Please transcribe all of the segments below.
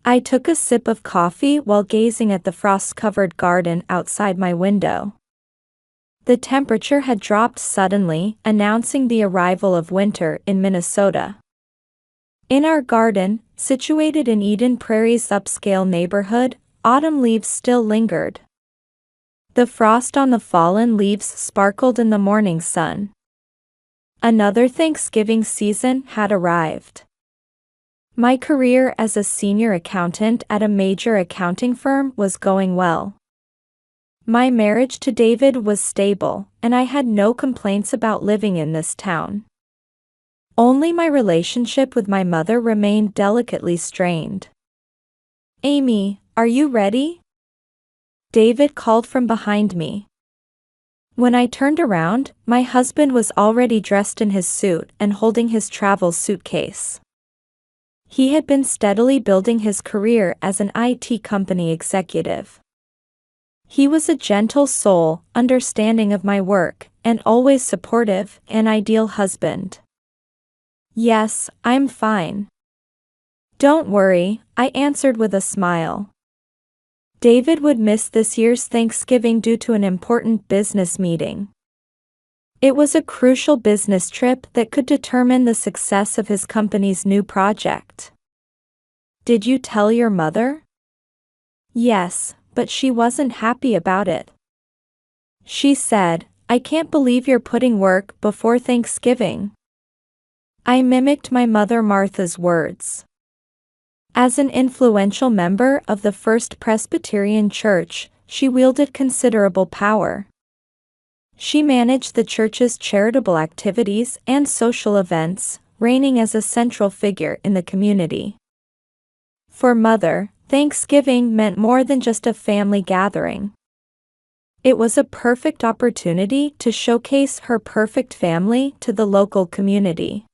I took a sip of coffee while gazing at the frost-covered garden outside my window. The temperature had dropped suddenly, announcing the arrival of winter in Minnesota. In our garden, situated in Eden Prairie's upscale neighborhood, autumn leaves still lingered. The frost on the fallen leaves sparkled in the morning sun. Another Thanksgiving season had arrived. My career as a senior accountant at a major accounting firm was going well. My marriage to David was stable, and I had no complaints about living in this town. Only my relationship with my mother remained delicately strained. "Amy, are you ready?" David called from behind me. When I turned around, my husband was already dressed in his suit and holding his travel suitcase. He had been steadily building his career as an IT company executive. He was a gentle soul, understanding of my work, and always supportive, an ideal husband. "Yes, I'm fine." "Don't worry," I answered with a smile. David would miss this year's Thanksgiving due to an important business meeting. It was a crucial business trip that could determine the success of his company's new project. "Did you tell your mother?" "Yes, but she wasn't happy about it. She said, 'I can't believe you're putting work before Thanksgiving.'" I mimicked my mother Martha's words. As an influential member of the First Presbyterian Church, she wielded considerable power. She managed the church's charitable activities and social events, reigning as a central figure in the community. For Mother, Thanksgiving meant more than just a family gathering. It was a perfect opportunity to showcase her perfect family to the local community.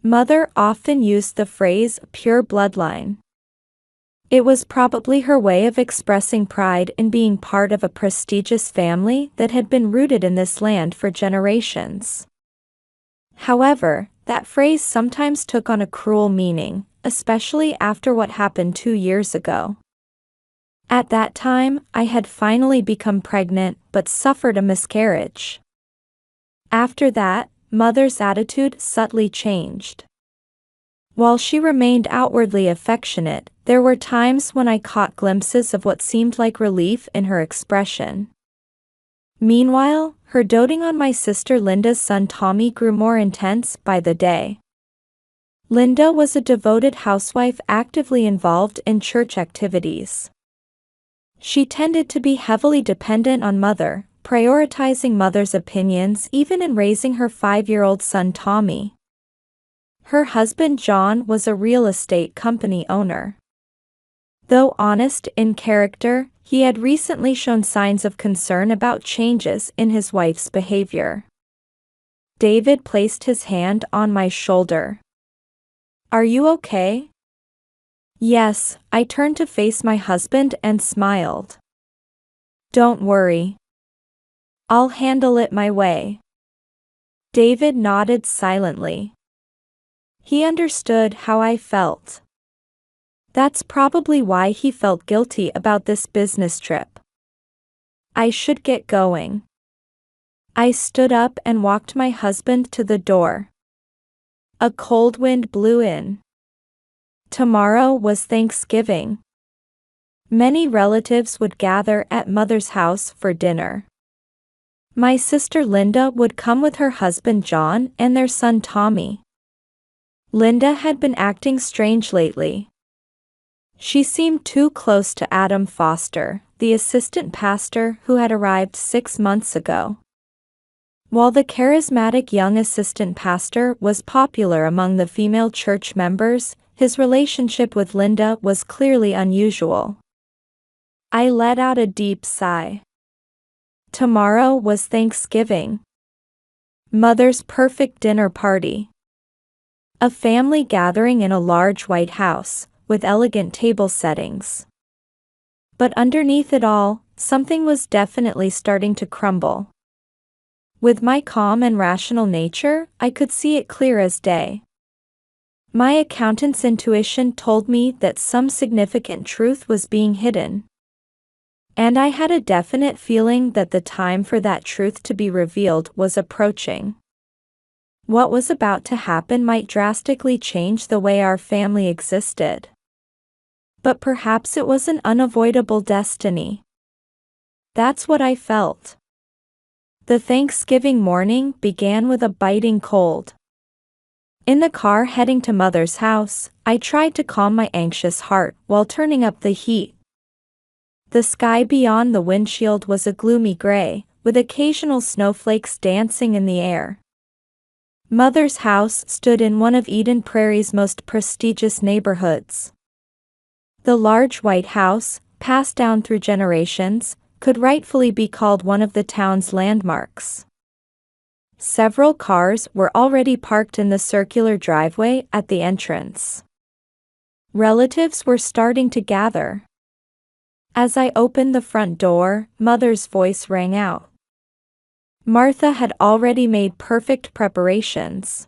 Mother often used the phrase "pure bloodline." It was probably her way of expressing pride in being part of a prestigious family that had been rooted in this land for generations. However, that phrase sometimes took on a cruel meaning, especially after what happened 2 years ago. At that time, I had finally become pregnant but suffered a miscarriage. After that, Mother's attitude subtly changed. While she remained outwardly affectionate, there were times when I caught glimpses of what seemed like relief in her expression. Meanwhile, her doting on my sister Linda's son Tommy grew more intense by the day. Linda was a devoted housewife actively involved in church activities. She tended to be heavily dependent on Mother, prioritizing Mother's opinions even in raising her 5-year-old son Tommy. Her husband John was a real estate company owner. Though honest in character, he had recently shown signs of concern about changes in his wife's behavior. David placed his hand on my shoulder. "Are you okay?" "Yes," I turned to face my husband and smiled. "Don't worry. I'll handle it my way." David nodded silently. He understood how I felt. That's probably why he felt guilty about this business trip. I should get going. I stood up and walked my husband to the door. A cold wind blew in. Tomorrow was Thanksgiving. Many relatives would gather at Mother's house for dinner. My sister Linda would come with her husband John and their son Tommy. Linda had been acting strange lately. She seemed too close to Adam Foster, the assistant pastor who had arrived 6 months ago. While the charismatic young assistant pastor was popular among the female church members, his relationship with Linda was clearly unusual. I let out a deep sigh. Tomorrow was Thanksgiving. Mother's perfect dinner party. A family gathering in a large white house, with elegant table settings. But underneath it all, something was definitely starting to crumble. With my calm and rational nature, I could see it clear as day. My accountant's intuition told me that some significant truth was being hidden. And I had a definite feeling that the time for that truth to be revealed was approaching. What was about to happen might drastically change the way our family existed. But perhaps it was an unavoidable destiny. That's what I felt. The Thanksgiving morning began with a biting cold. In the car heading to Mother's house, I tried to calm my anxious heart while turning up the heat. The sky beyond the windshield was a gloomy gray, with occasional snowflakes dancing in the air. Mother's house stood in one of Eden Prairie's most prestigious neighborhoods. The large white house, passed down through generations, could rightfully be called one of the town's landmarks. Several cars were already parked in the circular driveway at the entrance. Relatives were starting to gather. As I opened the front door, Mother's voice rang out. Martha had already made perfect preparations.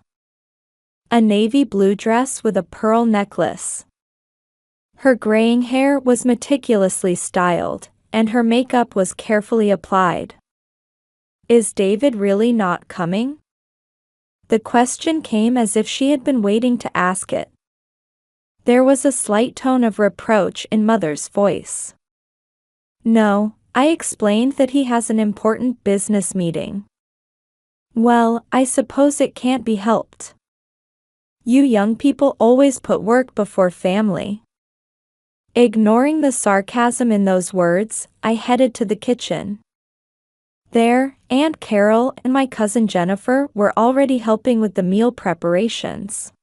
A navy blue dress with a pearl necklace. Her graying hair was meticulously styled, and her makeup was carefully applied. Is David really not coming? The question came as if she had been waiting to ask it. There was a slight tone of reproach in Mother's voice. No, I explained that he has an important business meeting. Well, I suppose it can't be helped. You young people always put work before family. Ignoring the sarcasm in those words, I headed to the kitchen. There, Aunt Carol and my cousin Jennifer were already helping with the meal preparations.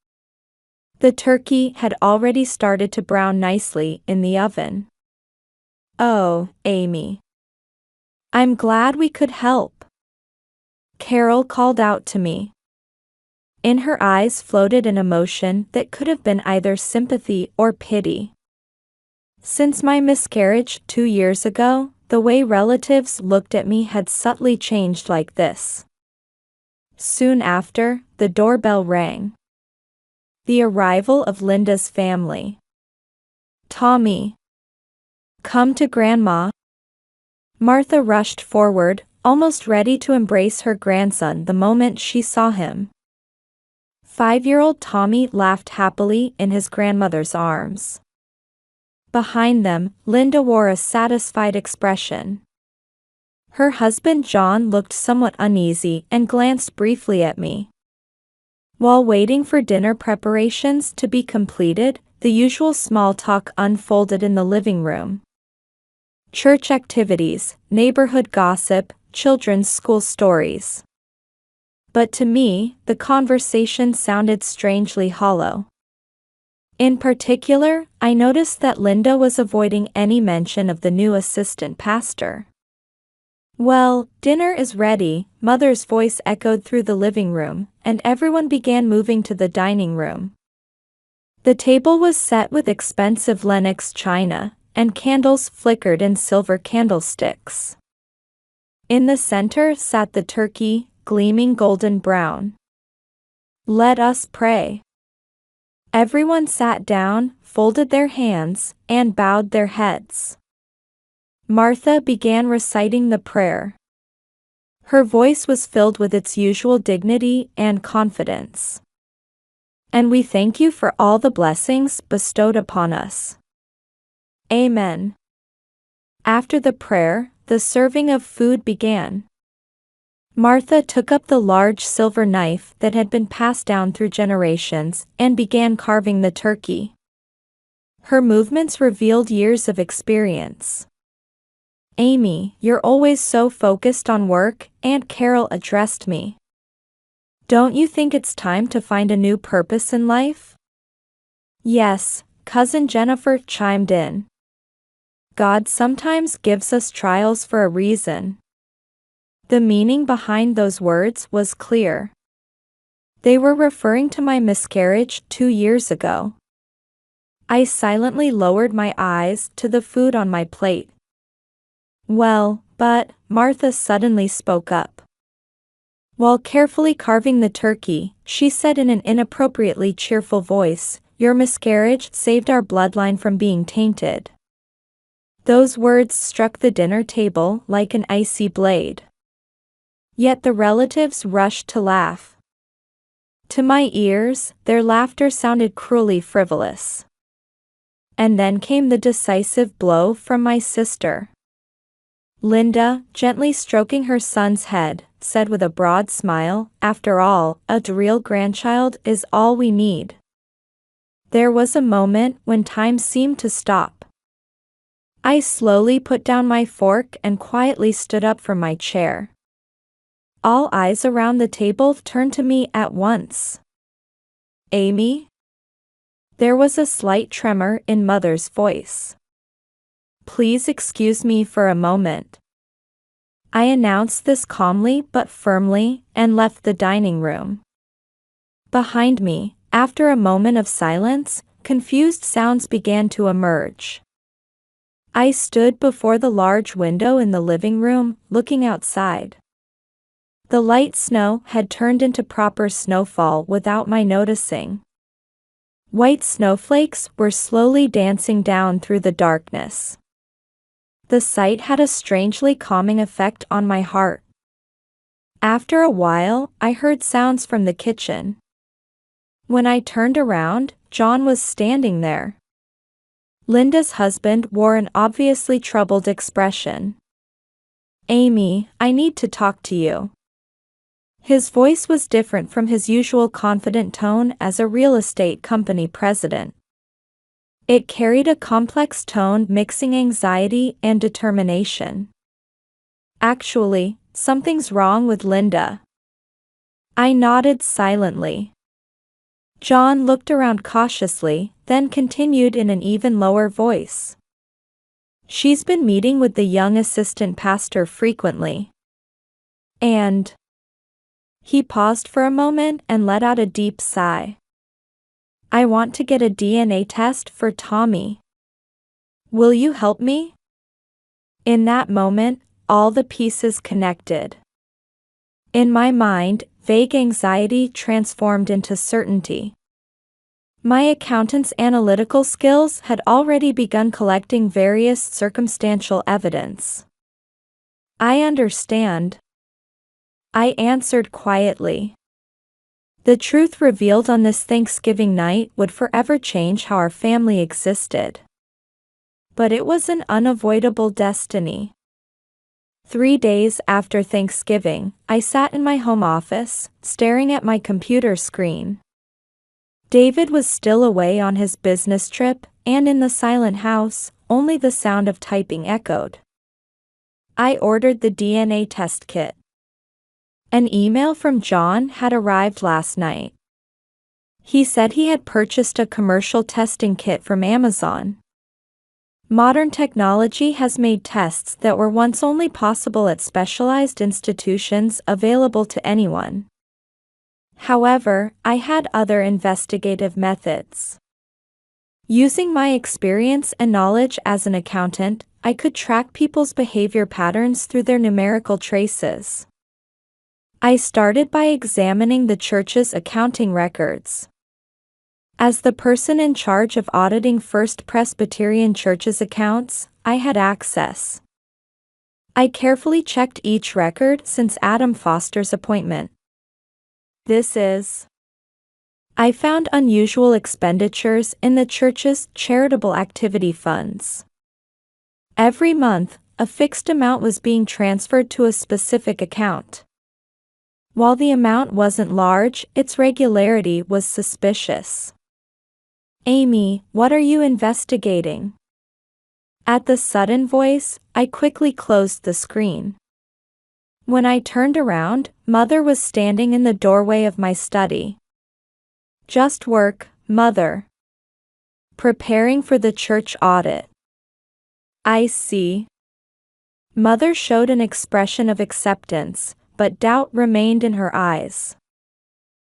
The turkey had already started to brown nicely in the oven. Oh, Amy. I'm glad we could help. Carol called out to me. In her eyes floated an emotion that could have been either sympathy or pity. Since my miscarriage 2 years ago, the way relatives looked at me had subtly changed like this. Soon after, the doorbell rang. The arrival of Linda's family. Tommy. Come to Grandma. Martha rushed forward, almost ready to embrace her grandson the moment she saw him. 5-year-old Tommy laughed happily in his grandmother's arms. Behind them, Linda wore a satisfied expression. Her husband John looked somewhat uneasy and glanced briefly at me. While waiting for dinner preparations to be completed, the usual small talk unfolded in the living room. Church activities, neighborhood gossip, children's school stories. But to me, the conversation sounded strangely hollow. In particular, I noticed that Linda was avoiding any mention of the new assistant pastor. Well, dinner is ready, Mother's voice echoed through the living room, and everyone began moving to the dining room. The table was set with expensive Lenox china, and candles flickered in silver candlesticks. In the center sat the turkey, gleaming golden brown. Let us pray. Everyone sat down, folded their hands, and bowed their heads. Martha began reciting the prayer. Her voice was filled with its usual dignity and confidence. And we thank you for all the blessings bestowed upon us. Amen. After the prayer, the serving of food began. Martha took up the large silver knife that had been passed down through generations and began carving the turkey. Her movements revealed years of experience. Amy, you're always so focused on work, Aunt Carol addressed me. Don't you think it's time to find a new purpose in life? Yes, Cousin Jennifer chimed in. God sometimes gives us trials for a reason. The meaning behind those words was clear. They were referring to my miscarriage 2 years ago. I silently lowered my eyes to the food on my plate. Well, but, Martha suddenly spoke up. While carefully carving the turkey, she said in an inappropriately cheerful voice, "Your miscarriage saved our bloodline from being tainted." Those words struck the dinner table like an icy blade. Yet the relatives rushed to laugh. To my ears, their laughter sounded cruelly frivolous. And then came the decisive blow from my sister. Linda, gently stroking her son's head, said with a broad smile, "After all, a real grandchild is all we need." There was a moment when time seemed to stop. I slowly put down my fork and quietly stood up from my chair. All eyes around the table turned to me at once. "Amy?" There was a slight tremor in Mother's voice. "Please excuse me for a moment." I announced this calmly but firmly and left the dining room. Behind me, after a moment of silence, confused sounds began to emerge. I stood before the large window in the living room, looking outside. The light snow had turned into proper snowfall without my noticing. White snowflakes were slowly dancing down through the darkness. The sight had a strangely calming effect on my heart. After a while, I heard sounds from the kitchen. When I turned around, John was standing there. Linda's husband wore an obviously troubled expression. "Amy, I need to talk to you." His voice was different from his usual confident tone as a real estate company president. It carried a complex tone mixing anxiety and determination. "Actually, something's wrong with Linda." I nodded silently. John looked around cautiously, then continued in an even lower voice. "She's been meeting with the young assistant pastor frequently. And..." He paused for a moment and let out a deep sigh. "I want to get a DNA test for Tommy. Will you help me?" In that moment, all the pieces connected. In my mind, vague anxiety transformed into certainty. My accountant's analytical skills had already begun collecting various circumstantial evidence. "I understand," I answered quietly. The truth revealed on this Thanksgiving night would forever change how our family existed. But it was an unavoidable destiny. 3 days after Thanksgiving, I sat in my home office, staring at my computer screen. David was still away on his business trip, and in the silent house, only the sound of typing echoed. I ordered the DNA test kit. An email from John had arrived last night. He said he had purchased a commercial testing kit from Amazon. Modern technology has made tests that were once only possible at specialized institutions available to anyone. However, I had other investigative methods. Using my experience and knowledge as an accountant, I could track people's behavior patterns through their numerical traces. I started by examining the church's accounting records. As the person in charge of auditing First Presbyterian Church's accounts, I had access. I carefully checked each record since Adam Foster's appointment. I found unusual expenditures in the church's charitable activity funds. Every month, a fixed amount was being transferred to a specific account. While the amount wasn't large, its regularity was suspicious. "Amy, what are you investigating?" At the sudden voice, I quickly closed the screen. When I turned around, Mother was standing in the doorway of my study. "Just work, Mother. Preparing for the church audit." "I see." Mother showed an expression of acceptance, but doubt remained in her eyes.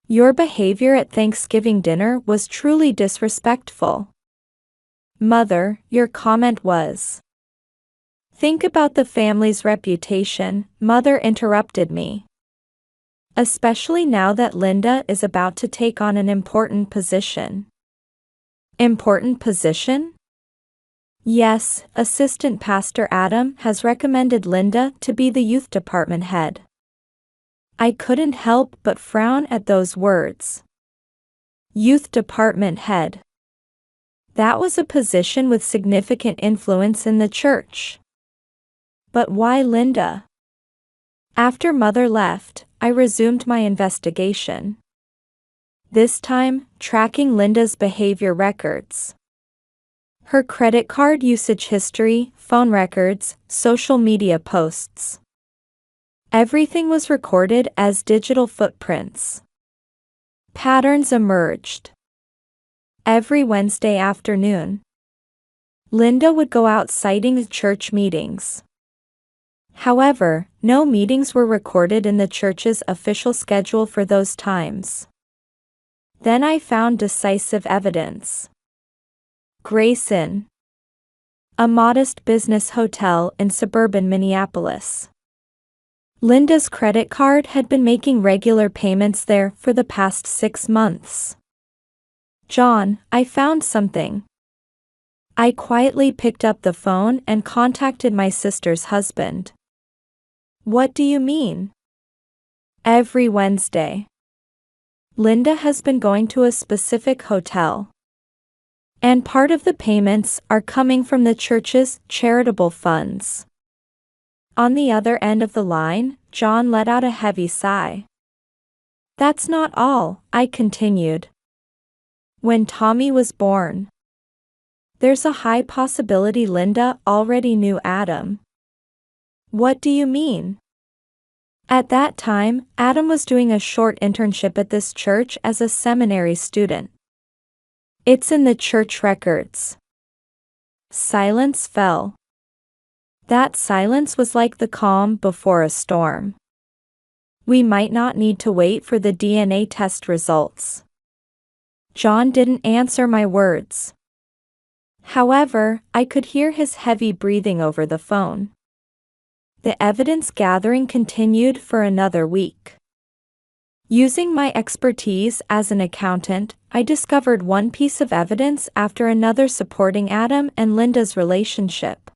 "Your behavior at Thanksgiving dinner was truly disrespectful." "Mother, your comment was..." "Think about the family's reputation," Mother interrupted me. especially now that Linda is about to take on an important position. Important position? Yes, Assistant Pastor Adam has recommended Linda to be the youth department head. I couldn't help but frown at those words. Youth department head. That was a position with significant influence in the church. But why Linda? After Mother left, I resumed my investigation. This time, tracking Linda's behavior records. Her credit card usage history, phone records, social media posts. Everything was recorded as digital footprints. Patterns emerged. Every Wednesday afternoon, Linda would go out citing church meetings. However, no meetings were recorded in the church's official schedule for those times. Then I found decisive evidence. Grace Inn, a modest business hotel in suburban Minneapolis. Linda's credit card had been making regular payments there for the past 6 months. John, I found something. I quietly picked up the phone and contacted my sister's husband. What do you mean? Every Wednesday. Linda has been going to a specific hotel. And part of the payments are coming from the church's charitable funds. On the other end of the line, John let out a heavy sigh. That's not all, I continued. When Tommy was born, there's a high possibility Linda already knew Adam. What do you mean? At that time, Adam was doing a short internship at this church as a seminary student. It's in the church records. Silence fell. That silence was like the calm before a storm. We might not need to wait for the DNA test results. John didn't answer my words. However, I could hear his heavy breathing over the phone. The evidence gathering continued for another week. Using my expertise as an accountant, I discovered one piece of evidence after another supporting Adam and Linda's relationship.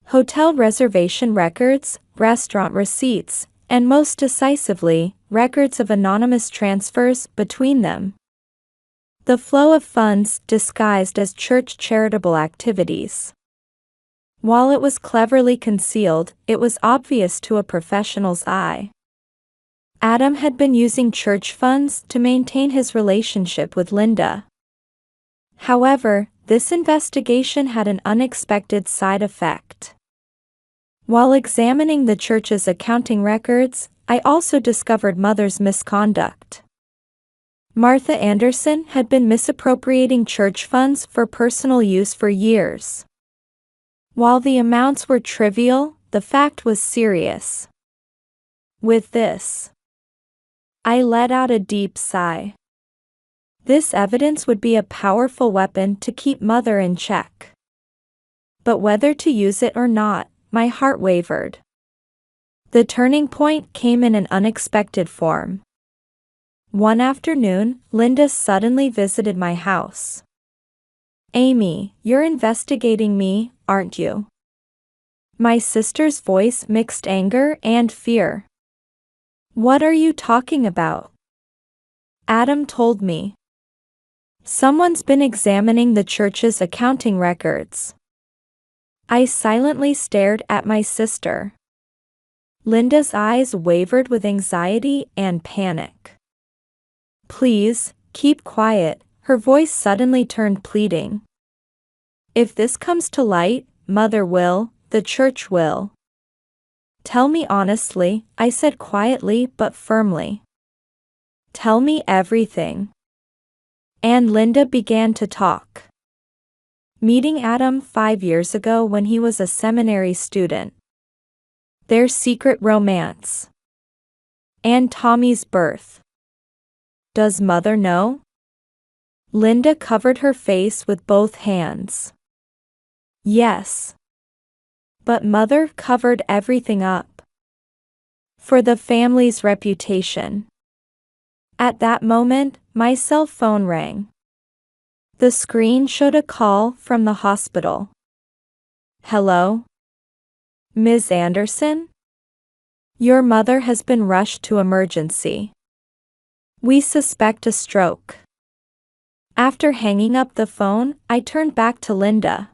Hotel reservation records, restaurant receipts, and most decisively, records of anonymous transfers between them. The flow of funds disguised as church charitable activities. While it was cleverly concealed, it was obvious to a professional's eye. Adam had been using church funds to maintain his relationship with Linda. However, this investigation had an unexpected side effect. While examining the church's accounting records, I also discovered Mother's misconduct. Martha Anderson had been misappropriating church funds for personal use for years. While the amounts were trivial, the fact was serious. With this, I let out a deep sigh. This evidence would be a powerful weapon to keep Mother in check. But whether to use it or not, my heart wavered. The turning point came in an unexpected form. One afternoon, Linda suddenly visited my house. Amy, you're investigating me, aren't you? My sister's voice mixed anger and fear. What are you talking about? Adam told me. Someone's been examining the church's accounting records. I silently stared at my sister. Linda's eyes wavered with anxiety and panic. Please, keep quiet, her voice suddenly turned pleading. If this comes to light, Mother will, the church will. Tell me honestly, I said quietly but firmly. Tell me everything. And Linda began to talk. Meeting Adam 5 years ago when he was a seminary student. Their secret romance. And Tommy's birth. Does Mother know? Linda covered her face with both hands. Yes. But Mother covered everything up. For the family's reputation. At that moment, my cell phone rang. The screen showed a call from the hospital. Hello? Ms. Anderson? Your mother has been rushed to emergency. We suspect a stroke. After hanging up the phone, I turned back to Linda.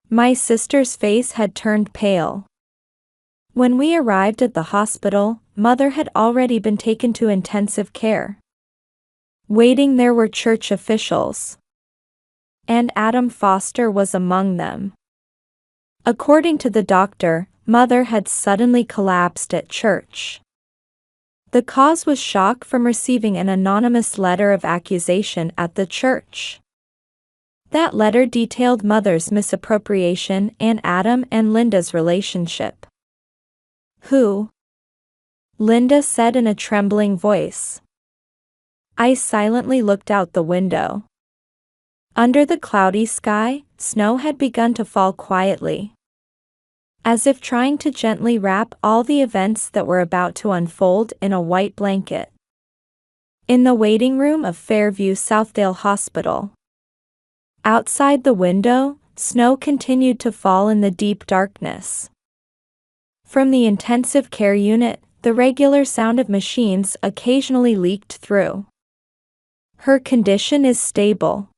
My sister's face had turned pale. When we arrived at the hospital, Mother had already been taken to intensive care. Waiting there were church officials. And Adam Foster was among them. According to the doctor, Mother had suddenly collapsed at church. The cause was shock from receiving an anonymous letter of accusation at the church. That letter detailed Mother's misappropriation and Adam and Linda's relationship. Who? Linda said in a trembling voice. I silently looked out the window. Under the cloudy sky, snow had begun to fall quietly. As if trying to gently wrap all the events that were about to unfold in a white blanket. In the waiting room of Fairview Southdale Hospital. Outside the window, snow continued to fall in the deep darkness. From the intensive care unit, the regular sound of machines occasionally leaked through. Her condition is stable.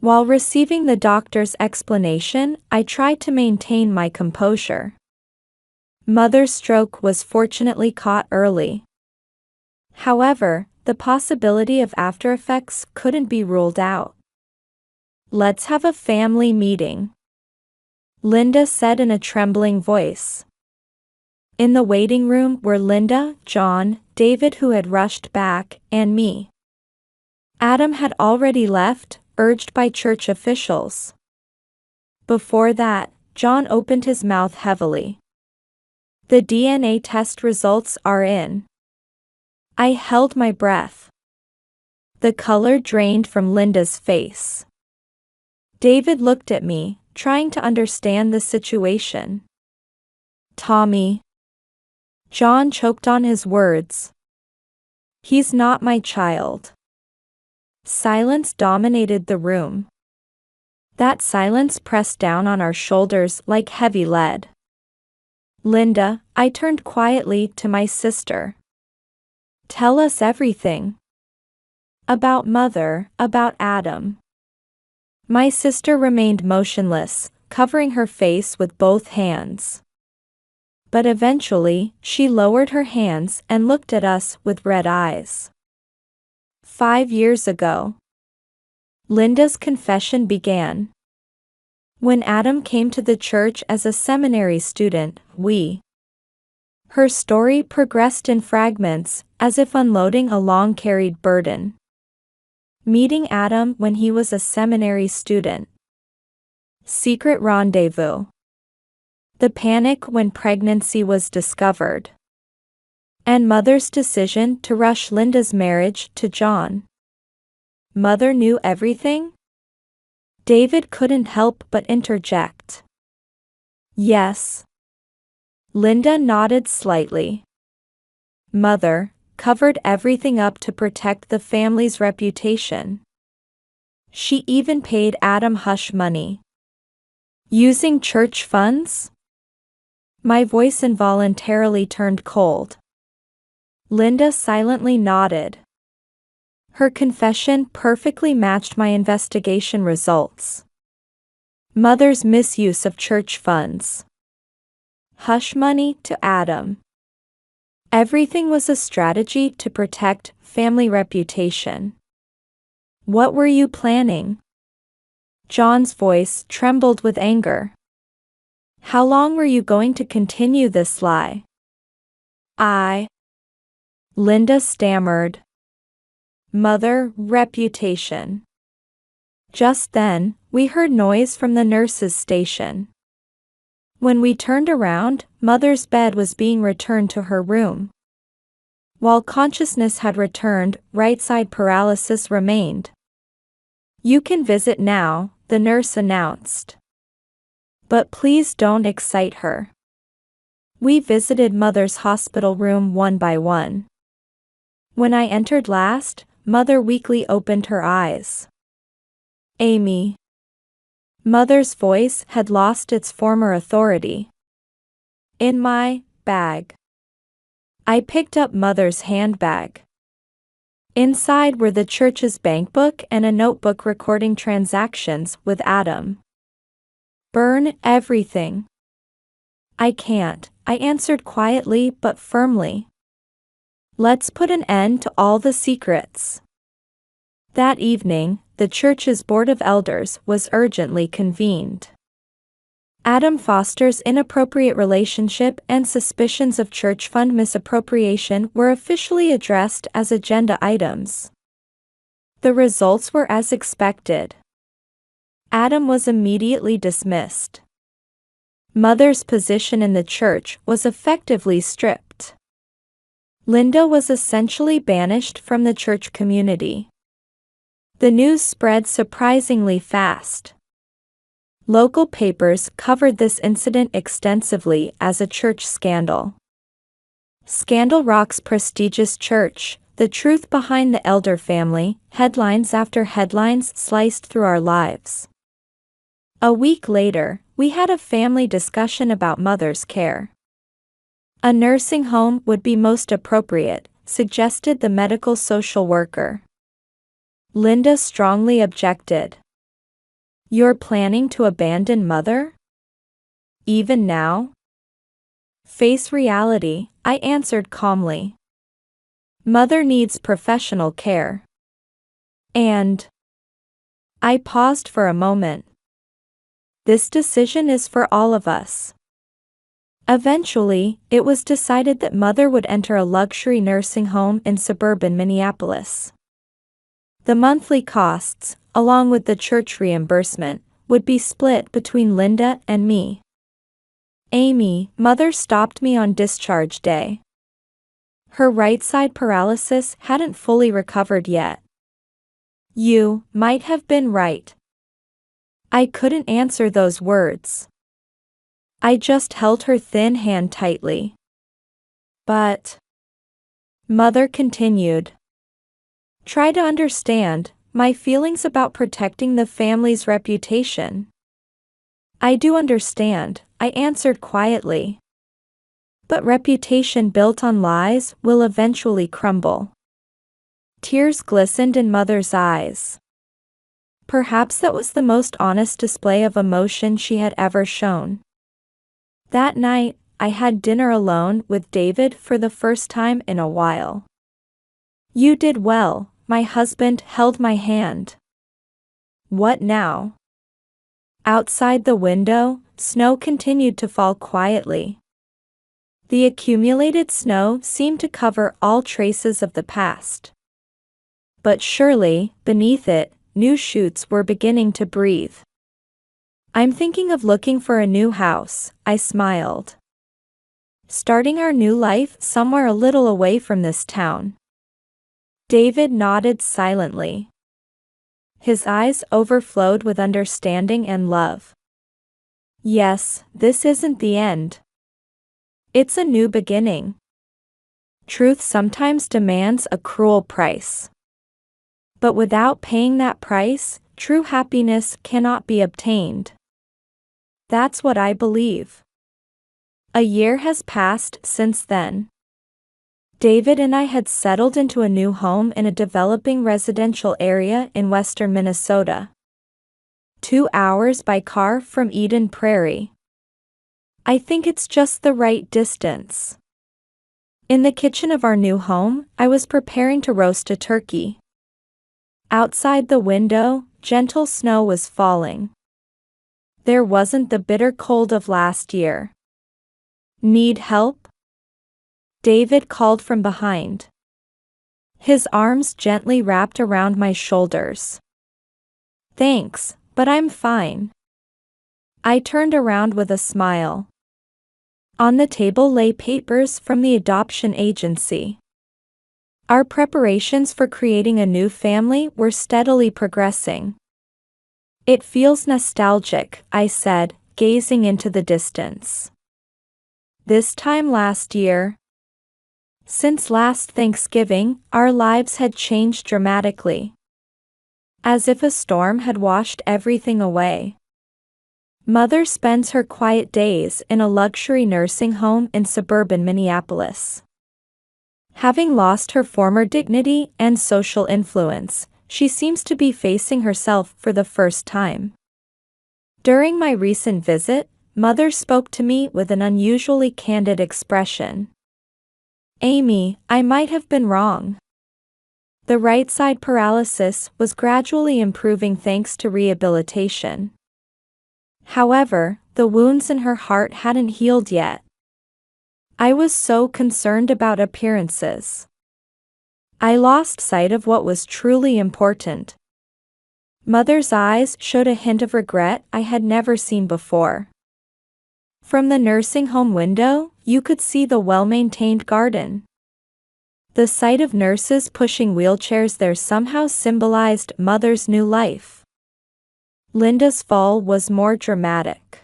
While receiving the doctor's explanation, I tried to maintain my composure. Mother's stroke was fortunately caught early. However, the possibility of aftereffects couldn't be ruled out. Let's have a family meeting, Linda said in a trembling voice. In the waiting room were Linda, John, David who had rushed back, and me. Adam had already left, urged by church officials. Before that, John opened his mouth heavily. The DNA test results are in. I held my breath. The color drained from Linda's face. David looked at me, trying to understand the situation. Tommy. John choked on his words. He's not my child. Silence dominated the room. That silence pressed down on our shoulders like heavy lead. Linda, I turned quietly to my sister. Tell us everything. About Mother, about Adam. My sister remained motionless, covering her face with both hands. But eventually, she lowered her hands and looked at us with red eyes. 5 years ago. Linda's confession began. When Adam came to the church as a seminary student, Her story progressed in fragments, as if unloading a long-carried burden. Meeting Adam when he was a seminary student. Secret rendezvous. The panic when pregnancy was discovered. And Mother's decision to rush Linda's marriage to John. Mother knew everything? David couldn't help but interject. Yes. Linda nodded slightly. Mother covered everything up to protect the family's reputation. She even paid Adam hush money. Using church funds? My voice involuntarily turned cold. Linda silently nodded. Her confession perfectly matched my investigation results. Mother's misuse of church funds. Hush money to Adam. Everything was a strategy to protect family reputation. What were you planning? John's voice trembled with anger. How long were you going to continue this lie? Linda stammered. Mother, reputation. Just then, we heard noise from the nurse's station. When we turned around, Mother's bed was being returned to her room. While consciousness had returned, right-side paralysis remained. You can visit now, the nurse announced. But please don't excite her. We visited Mother's hospital room one by one. When I entered last, Mother weakly opened her eyes. Amy. Mother's voice had lost its former authority. In my bag. I picked up Mother's handbag. Inside were the church's bankbook and a notebook recording transactions with Adam. Burn everything. I can't, I answered quietly but firmly. Let's put an end to all the secrets. That evening, the church's board of elders was urgently convened. Adam Foster's inappropriate relationship and suspicions of church fund misappropriation were officially addressed as agenda items. The results were as expected. Adam was immediately dismissed. Mother's position in the church was effectively stripped. Linda was essentially banished from the church community. The news spread surprisingly fast. Local papers covered this incident extensively as a church scandal. Scandal rocks prestigious church, the truth behind the elder family, headlines after headlines sliced through our lives. A week later, we had a family discussion about Mother's care. A nursing home would be most appropriate, suggested the medical social worker. Linda strongly objected. You're planning to abandon Mother? Even now? Face reality, I answered calmly. Mother needs professional care. And I paused for a moment. This decision is for all of us. Eventually, it was decided that Mother would enter a luxury nursing home in suburban Minneapolis. The monthly costs, along with the church reimbursement, would be split between Linda and me. Amy, Mother stopped me on discharge day. Her right side paralysis hadn't fully recovered yet. You might have been right. I couldn't answer those words. I just held her thin hand tightly. But Mother continued. Try to understand my feelings about protecting the family's reputation. I do understand, I answered quietly. But reputation built on lies will eventually crumble. Tears glistened in Mother's eyes. Perhaps that was the most honest display of emotion she had ever shown. That night, I had dinner alone with David for the first time in a while. You did well, my husband held my hand. What now? Outside the window, snow continued to fall quietly. The accumulated snow seemed to cover all traces of the past. But surely, beneath it, new shoots were beginning to breathe. I'm thinking of looking for a new house, I smiled. Starting our new life somewhere a little away from this town. David nodded silently. His eyes overflowed with understanding and love. Yes, this isn't the end. It's a new beginning. Truth sometimes demands a cruel price. But without paying that price, true happiness cannot be obtained. That's what I believe. A year has passed since then. David and I had settled into a new home in a developing residential area in western Minnesota. 2 hours by car from Eden Prairie. I think it's just the right distance. In the kitchen of our new home, I was preparing to roast a turkey. Outside the window, gentle snow was falling. There wasn't the bitter cold of last year. Need help? David called from behind. His arms gently wrapped around my shoulders. Thanks, but I'm fine. I turned around with a smile. On the table lay papers from the adoption agency. Our preparations for creating a new family were steadily progressing. It feels nostalgic, I said, gazing into the distance. This time last year. Since last Thanksgiving, our lives had changed dramatically. As if a storm had washed everything away. Mother spends her quiet days in a luxury nursing home in suburban Minneapolis. Having lost her former dignity and social influence, she seems to be facing herself for the first time. During my recent visit, Mother spoke to me with an unusually candid expression. "Amy, I might have been wrong. The right side paralysis was gradually improving thanks to rehabilitation. However, the wounds in her heart hadn't healed yet. I was so concerned about appearances. I lost sight of what was truly important." Mother's eyes showed a hint of regret I had never seen before. From the nursing home window, you could see the well-maintained garden. The sight of nurses pushing wheelchairs there somehow symbolized Mother's new life. Linda's fall was more dramatic.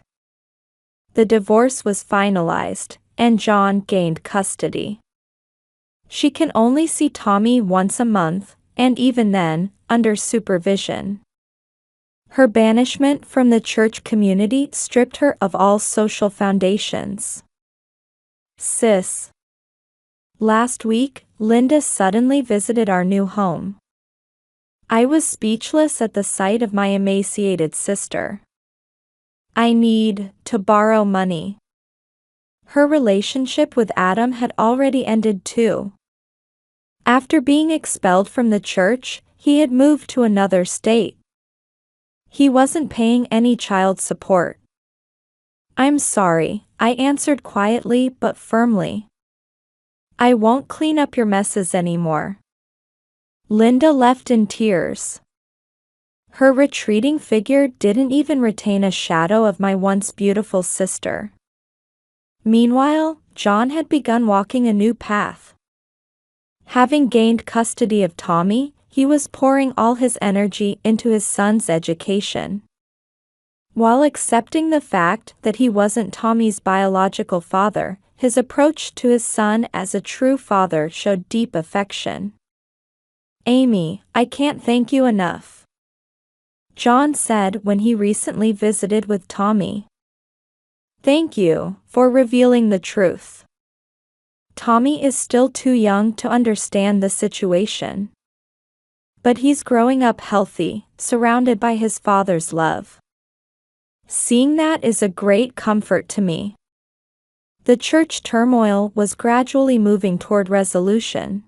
The divorce was finalized, and John gained custody. She can only see Tommy once a month, and even then, under supervision. Her banishment from the church community stripped her of all social foundations. Sis. Last week, Linda suddenly visited our new home. I was speechless at the sight of my emaciated sister. "I need to borrow money." Her relationship with Adam had already ended too. After being expelled from the church, he had moved to another state. He wasn't paying any child support. "I'm sorry," I answered quietly but firmly. "I won't clean up your messes anymore." Linda left in tears. Her retreating figure didn't even retain a shadow of my once beautiful sister. Meanwhile, John had begun walking a new path. Having gained custody of Tommy, he was pouring all his energy into his son's education. While accepting the fact that he wasn't Tommy's biological father, his approach to his son as a true father showed deep affection. "Amy, I can't thank you enough," John said when he recently visited with Tommy. "Thank you for revealing the truth. Tommy is still too young to understand the situation. But he's growing up healthy, surrounded by his father's love. Seeing that is a great comfort to me." The church turmoil was gradually moving toward resolution.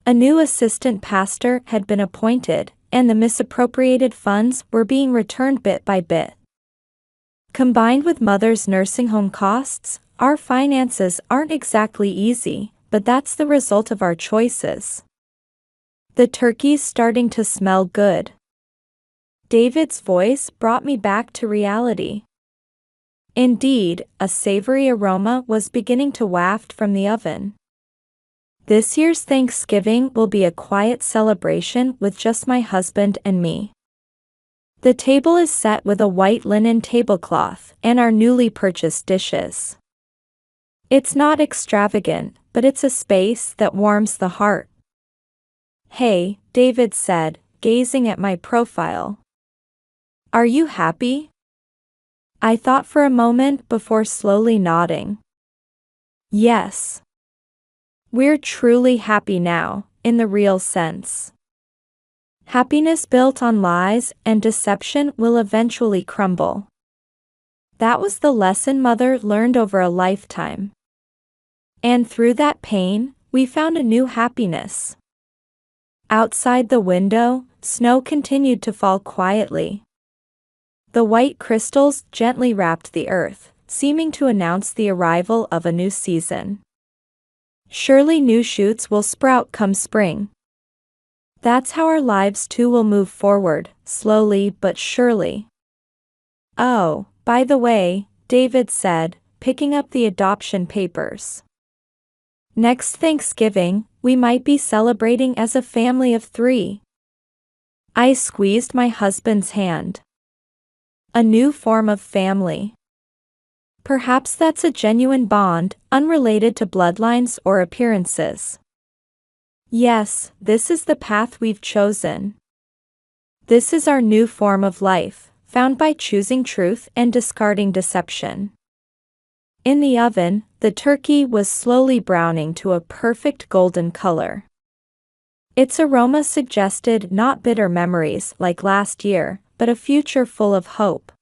A new assistant pastor had been appointed, and the misappropriated funds were being returned bit by bit. Combined with Mother's nursing home costs, our finances aren't exactly easy, but that's the result of our choices. The turkey's starting to smell good. David's voice brought me back to reality. Indeed, a savory aroma was beginning to waft from the oven. This year's Thanksgiving will be a quiet celebration with just my husband and me. The table is set with a white linen tablecloth and our newly purchased dishes. It's not extravagant, but it's a space that warms the heart. "Hey," David said, gazing at my profile. "Are you happy?" I thought for a moment before slowly nodding. "Yes. We're truly happy now, in the real sense. Happiness built on lies and deception will eventually crumble." That was the lesson Mother learned over a lifetime. And through that pain, we found a new happiness. Outside the window, snow continued to fall quietly. The white crystals gently wrapped the earth, seeming to announce the arrival of a new season. Surely new shoots will sprout come spring. That's how our lives too will move forward, slowly but surely. "Oh, by the way," David said, picking up the adoption papers. "Next Thanksgiving, we might be celebrating as a family of 3. I squeezed my husband's hand. A new form of family. Perhaps that's a genuine bond, unrelated to bloodlines or appearances. Yes, this is the path we've chosen. This is our new form of life, found by choosing truth and discarding deception. In the oven, the turkey was slowly browning to a perfect golden color. Its aroma suggested not bitter memories like last year, but a future full of hope.